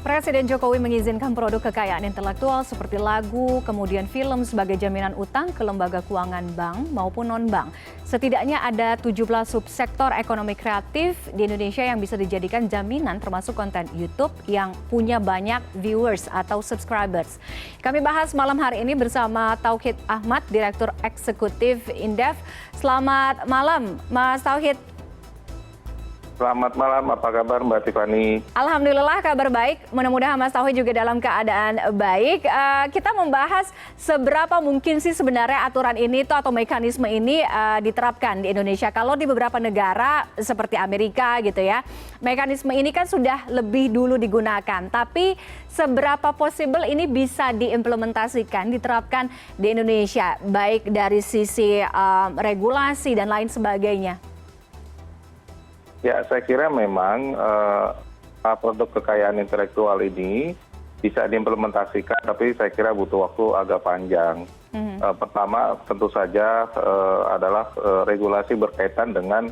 Presiden Jokowi mengizinkan produk kekayaan intelektual seperti lagu, kemudian film sebagai jaminan utang ke lembaga keuangan bank maupun non-bank. Setidaknya ada 17 subsektor ekonomi kreatif di Indonesia yang bisa dijadikan jaminan termasuk konten YouTube yang punya banyak viewers atau subscribers. Kami bahas malam hari ini bersama Tauhid Ahmad, Direktur Eksekutif Indef. Selamat malam, Mas Tauhid. Selamat malam, apa kabar Mbak Tiffany? Alhamdulillah kabar baik, mudah-mudahan Mas Tauhid juga dalam keadaan baik. Kita membahas seberapa mungkin sih sebenarnya aturan ini atau mekanisme ini diterapkan di Indonesia. Kalau di beberapa negara seperti Amerika gitu ya, mekanisme ini kan sudah lebih dulu digunakan. Tapi seberapa possible ini bisa diimplementasikan, diterapkan di Indonesia, baik dari sisi regulasi dan lain sebagainya? Ya, saya kira memang produk kekayaan intelektual ini bisa diimplementasikan, tapi saya kira butuh waktu agak panjang. Pertama, tentu saja adalah regulasi berkaitan dengan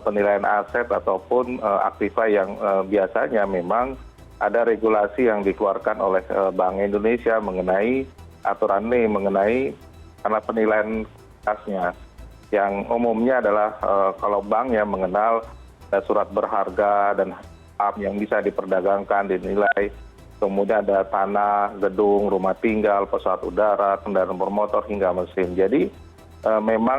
penilaian aset ataupun aktiva yang biasanya memang ada regulasi yang dikeluarkan oleh Bank Indonesia mengenai aturan ini, mengenai karena penilaian asetnya. Yang umumnya adalah kalau bank yang mengenal surat berharga dan saham yang bisa diperdagangkan, dinilai. Kemudian ada tanah, gedung, rumah tinggal, pesawat udara, kendaraan bermotor hingga mesin. Jadi memang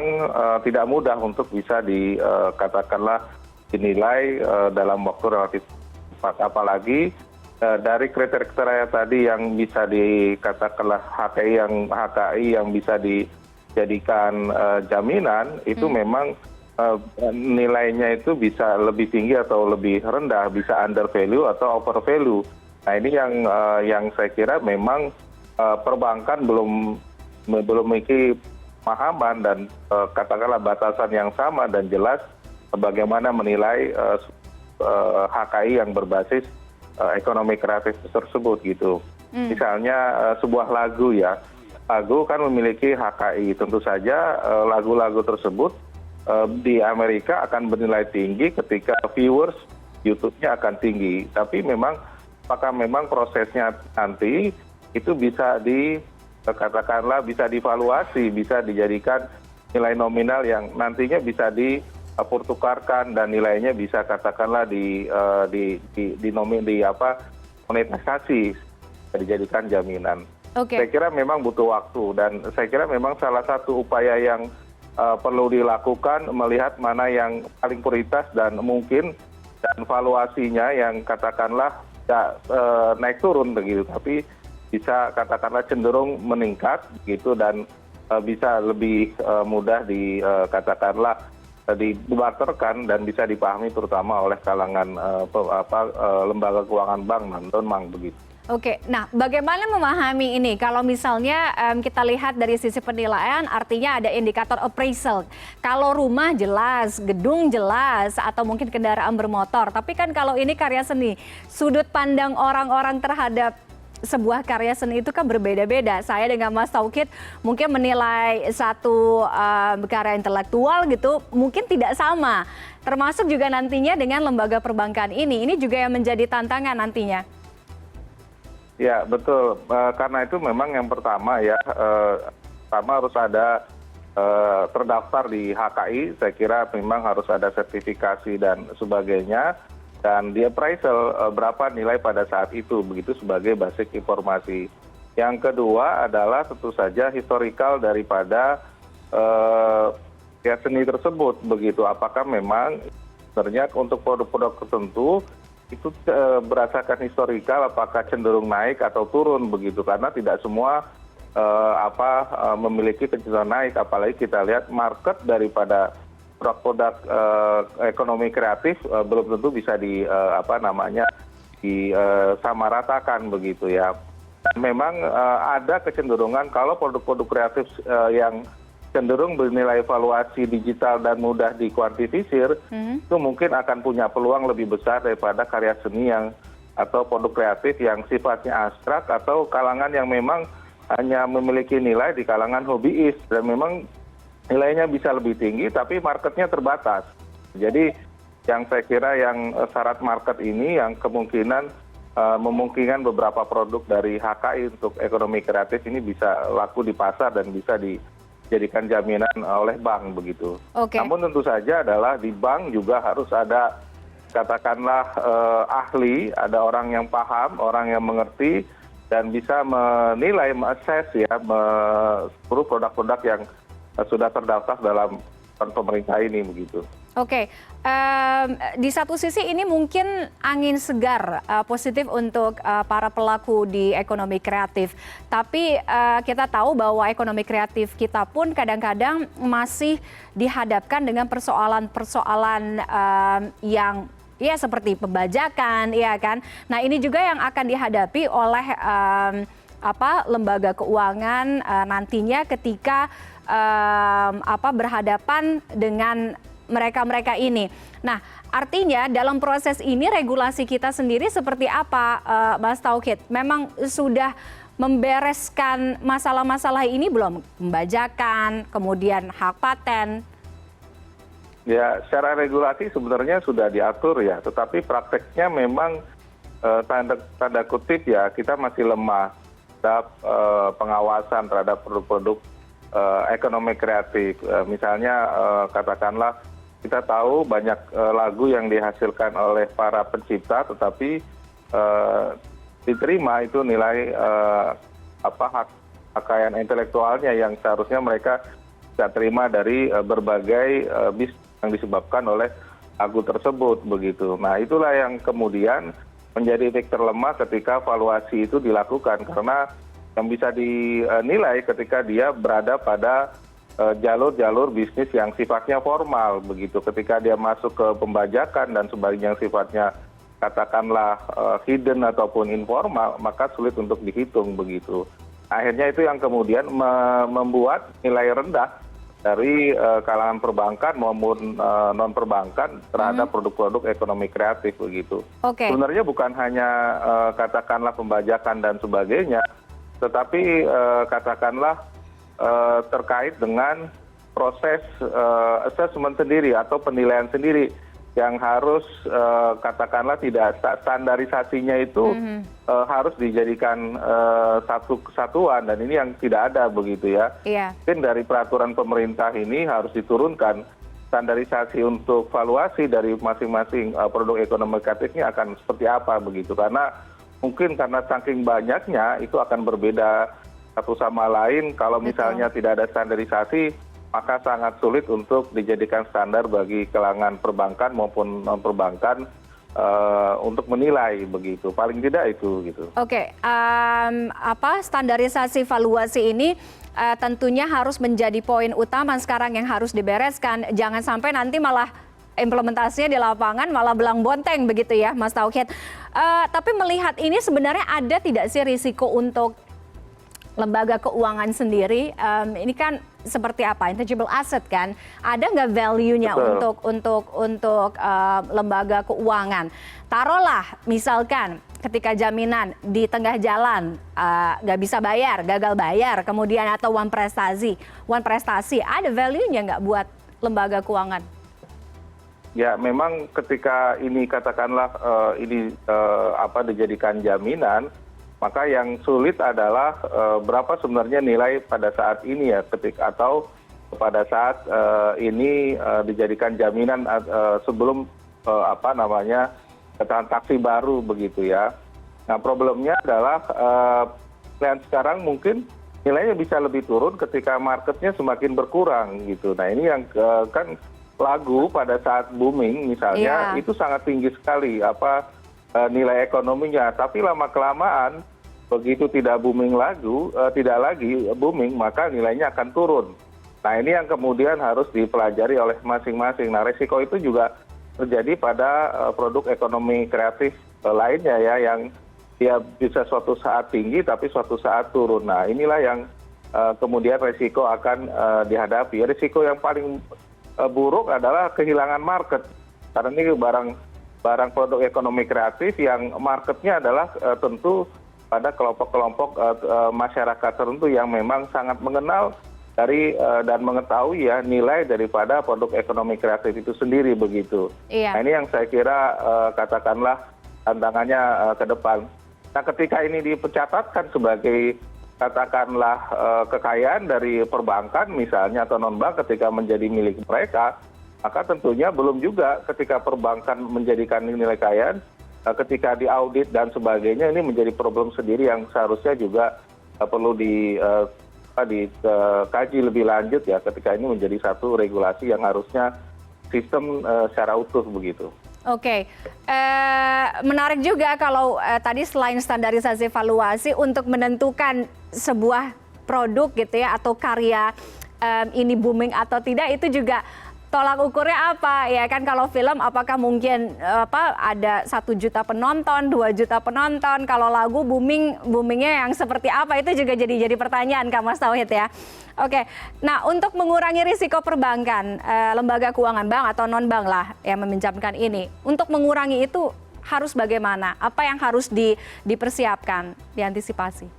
tidak mudah untuk bisa dikatakanlah dinilai dalam waktu relatif cepat. Apalagi dari kriteria tadi yang bisa dikatakanlah HKI yang bisa dijadikan jaminan itu memang nilainya itu bisa lebih tinggi atau lebih rendah, bisa under value atau over value. Nah ini yang saya kira memang perbankan belum memiliki pemahaman dan katakanlah batasan yang sama dan jelas bagaimana menilai HKI yang berbasis ekonomi kreatif tersebut gitu. Misalnya sebuah lagu ya, lagu kan memiliki HKI, tentu saja lagu-lagu tersebut di Amerika akan bernilai tinggi ketika viewers YouTube-nya akan tinggi. Tapi memang apakah memang prosesnya nanti itu bisa katakanlah bisa dievaluasi, bisa dijadikan nilai nominal yang nantinya bisa dipertukarkan dan nilainya bisa katakanlah monetisasi, dijadikan jaminan. Saya kira memang butuh waktu dan saya kira memang salah satu upaya yang perlu dilakukan melihat mana yang paling prioritas dan mungkin dan valuasinya yang katakanlah tidak naik turun begitu, tapi bisa katakanlah cenderung meningkat begitu dan bisa lebih mudah dikatakanlah dibarterkan dan bisa dipahami terutama oleh kalangan lembaga keuangan bank non-bank begitu. Oke, nah bagaimana memahami ini? Kalau misalnya kita lihat dari sisi penilaian, artinya ada indikator appraisal. Kalau rumah jelas, gedung jelas, atau mungkin kendaraan bermotor. Tapi kan kalau ini karya seni, sudut pandang orang-orang terhadap sebuah karya seni itu kan berbeda-beda. Saya dengan Mas Tauhid mungkin menilai satu karya intelektual gitu, mungkin tidak sama. Termasuk juga nantinya dengan lembaga perbankan ini juga yang menjadi tantangan nantinya. Ya betul, karena itu memang yang pertama ya, pertama harus ada terdaftar di HKI, saya kira memang harus ada sertifikasi dan sebagainya, dan di appraisal berapa nilai pada saat itu, begitu sebagai basic informasi. Yang kedua adalah tentu saja historical daripada ya seni tersebut, begitu apakah memang sebenarnya untuk produk-produk tertentu itu berdasarkan historikal apakah cenderung naik atau turun begitu, karena tidak semua memiliki kecenderungan naik, apalagi kita lihat market daripada produk-produk ekonomi kreatif belum tentu bisa disamaratakan begitu ya. Dan memang ada kecenderungan kalau produk-produk kreatif yang cenderung bernilai valuasi digital dan mudah dikuantifikasir, itu mungkin akan punya peluang lebih besar daripada karya seni atau produk kreatif yang sifatnya abstrak atau kalangan yang memang hanya memiliki nilai di kalangan hobiis dan memang nilainya bisa lebih tinggi tapi marketnya terbatas. Jadi yang saya kira yang syarat market ini yang kemungkinan memungkinkan beberapa produk dari HKI untuk ekonomi kreatif ini bisa laku di pasar dan bisa dijadikan jaminan oleh bank begitu. Namun tentu saja adalah di bank juga harus ada katakanlah ahli, ada orang yang paham, orang yang mengerti dan bisa menilai, mengakses ya seluruh produk-produk yang sudah terdaftar dalam pemerintah ini begitu. Oke, di satu sisi ini mungkin angin segar positif untuk para pelaku di ekonomi kreatif. Tapi kita tahu bahwa ekonomi kreatif kita pun kadang-kadang masih dihadapkan dengan persoalan-persoalan yang ya seperti pembajakan, ya kan. Nah ini juga yang akan dihadapi oleh lembaga keuangan nantinya ketika berhadapan dengan mereka ini. Nah, artinya dalam proses ini regulasi kita sendiri seperti apa, Mas Tauhid? Memang sudah membereskan masalah-masalah ini belum? Pembajakan, kemudian hak paten. Ya, secara regulasi sebenarnya sudah diatur ya, tetapi prakteknya memang tanda kutip ya kita masih lemah terhadap pengawasan terhadap produk-produk ekonomi kreatif. Misalnya katakanlah kita tahu banyak lagu yang dihasilkan oleh para pencipta tetapi diterima itu nilai hak kekayaan intelektualnya yang seharusnya mereka bisa terima dari berbagai bisnis yang disebabkan oleh lagu tersebut begitu. Nah, itulah yang kemudian menjadi titik terlemah ketika valuasi itu dilakukan karena yang bisa dinilai ketika dia berada pada jalur-jalur bisnis yang sifatnya formal begitu. Ketika dia masuk ke pembajakan dan sebagainya yang sifatnya katakanlah hidden ataupun informal, maka sulit untuk dihitung begitu. Akhirnya itu yang kemudian membuat nilai rendah dari kalangan perbankan maupun non perbankan terhadap produk-produk ekonomi kreatif begitu. Sebenarnya bukan hanya katakanlah pembajakan dan sebagainya, tetapi katakanlah terkait dengan proses assessment sendiri atau penilaian sendiri yang harus katakanlah tidak standarisasinya itu harus dijadikan satu kesatuan dan ini yang tidak ada begitu ya. Mungkin dari peraturan pemerintah ini harus diturunkan standarisasi untuk valuasi dari masing-masing produk ekonomi kreatifnya akan seperti apa begitu karena mungkin karena saking banyaknya itu akan berbeda satu sama lain kalau misalnya tidak ada standarisasi maka sangat sulit untuk dijadikan standar bagi kalangan perbankan maupun non perbankan untuk menilai begitu paling tidak itu gitu. Standarisasi valuasi ini tentunya harus menjadi poin utama sekarang yang harus dibereskan, jangan sampai nanti malah implementasinya di lapangan malah belang bonteng begitu ya Mas Tauhid. Tapi melihat ini sebenarnya ada tidak sih risiko untuk lembaga keuangan sendiri? Ini kan seperti apa, intangible asset kan, ada nggak value-nya untuk lembaga keuangan? Taruhlah misalkan ketika jaminan di tengah jalan nggak bisa bayar, gagal bayar, kemudian atau one prestasi, ada value-nya nggak buat lembaga keuangan? Ya memang ketika ini katakanlah dijadikan jaminan, maka yang sulit adalah berapa sebenarnya nilai pada saat ini ya atau pada saat ini dijadikan jaminan sebelum transaksi baru begitu ya. Nah problemnya adalah plan sekarang mungkin nilainya bisa lebih turun ketika marketnya semakin berkurang gitu. Nah ini yang kan lagu pada saat booming misalnya itu sangat tinggi sekali nilai ekonominya, tapi lama kelamaan begitu tidak lagi booming maka nilainya akan turun. Nah ini yang kemudian harus dipelajari oleh masing-masing. Nah risiko itu juga terjadi pada produk ekonomi kreatif lainnya ya yang dia bisa suatu saat tinggi tapi suatu saat turun. Nah inilah yang kemudian risiko akan dihadapi. Risiko yang paling buruk adalah kehilangan market karena ini barang produk ekonomi kreatif yang marketnya adalah tentu pada kelompok-kelompok masyarakat tertentu yang memang sangat mengenal dan mengetahui ya nilai daripada produk ekonomi kreatif itu sendiri begitu. Nah ini yang saya kira katakanlah tantangannya ke depan. Nah, ketika ini dipecatatkan sebagai katakanlah kekayaan dari perbankan misalnya atau non-bank ketika menjadi milik mereka, maka tentunya belum juga ketika perbankan menjadikan nilai kekayaan, ketika diaudit dan sebagainya ini menjadi problem sendiri yang seharusnya juga perlu dikaji lebih lanjut ya ketika ini menjadi satu regulasi yang harusnya sistem secara utuh begitu. Oke, menarik juga kalau tadi selain standarisasi valuasi untuk menentukan sebuah produk gitu ya atau karya ini booming atau tidak itu juga tolak ukurnya apa ya kan kalau film apakah mungkin ada 1 juta penonton, 2 juta penonton, kalau lagu boomingnya yang seperti apa itu juga jadi pertanyaan Kak Mas Tauhid ya. Oke, nah untuk mengurangi risiko perbankan, lembaga keuangan bank atau non bank lah yang meminjamkan ini, untuk mengurangi itu harus bagaimana? Apa yang harus dipersiapkan, diantisipasi?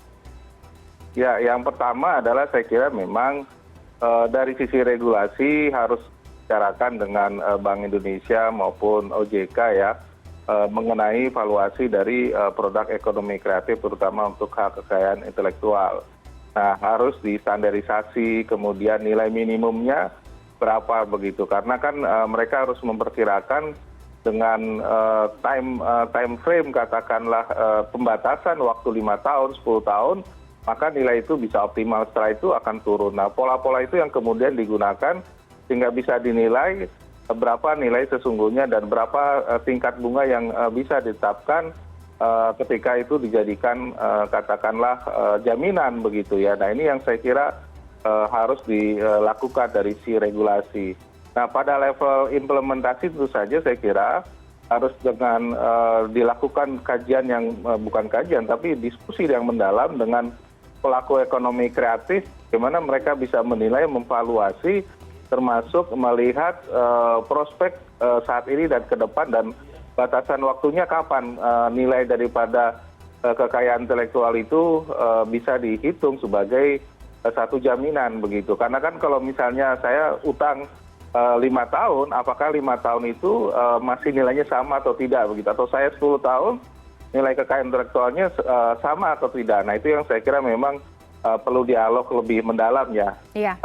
Ya, yang pertama adalah saya kira memang dari sisi regulasi harus bicarakan dengan Bank Indonesia maupun OJK ya mengenai valuasi dari produk ekonomi kreatif terutama untuk hak kekayaan intelektual. Nah, harus distandarisasi, kemudian nilai minimumnya berapa begitu. Karena kan mereka harus memperkirakan dengan time frame katakanlah pembatasan waktu 5 tahun, 10 tahun, maka nilai itu bisa optimal, setelah itu akan turun. Nah, pola-pola itu yang kemudian digunakan sehingga bisa dinilai berapa nilai sesungguhnya dan berapa tingkat bunga yang bisa ditetapkan ketika itu dijadikan katakanlah jaminan begitu ya. Nah, ini yang saya kira harus dilakukan dari si regulasi. Nah, pada level implementasi tentu saja saya kira harus dengan dilakukan kajian yang bukan kajian tapi diskusi yang mendalam dengan pelaku ekonomi kreatif bagaimana mereka bisa menilai, memvaluasi termasuk melihat prospek saat ini dan ke depan dan batasan waktunya kapan nilai daripada kekayaan intelektual itu bisa dihitung sebagai satu jaminan begitu. Karena kan kalau misalnya saya utang 5 tahun, apakah 5 tahun itu masih nilainya sama atau tidak begitu? Atau saya 10 tahun nilai kekayaan intelektualnya sama atau tidak? Nah, itu yang saya kira memang perlu dialog lebih mendalam ya. Iya.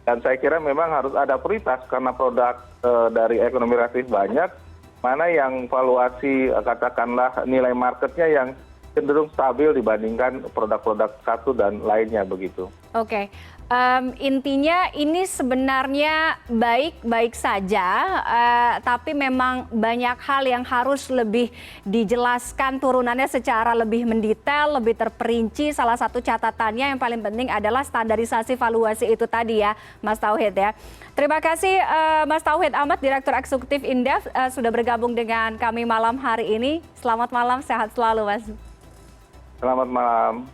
Dan saya kira memang harus ada prioritas karena produk dari ekonomi kreatif banyak, mana yang valuasi katakanlah nilai marketnya yang cenderung stabil dibandingkan produk-produk satu dan lainnya begitu. Oke, intinya ini sebenarnya baik-baik saja, tapi memang banyak hal yang harus lebih dijelaskan turunannya secara lebih mendetail, lebih terperinci. Salah satu catatannya yang paling penting adalah standarisasi valuasi itu tadi ya, Mas Tauhid ya. Terima kasih Mas Tauhid Ahmad, Direktur Eksekutif Indef, sudah bergabung dengan kami malam hari ini. Selamat malam, sehat selalu Mas. Selamat malam.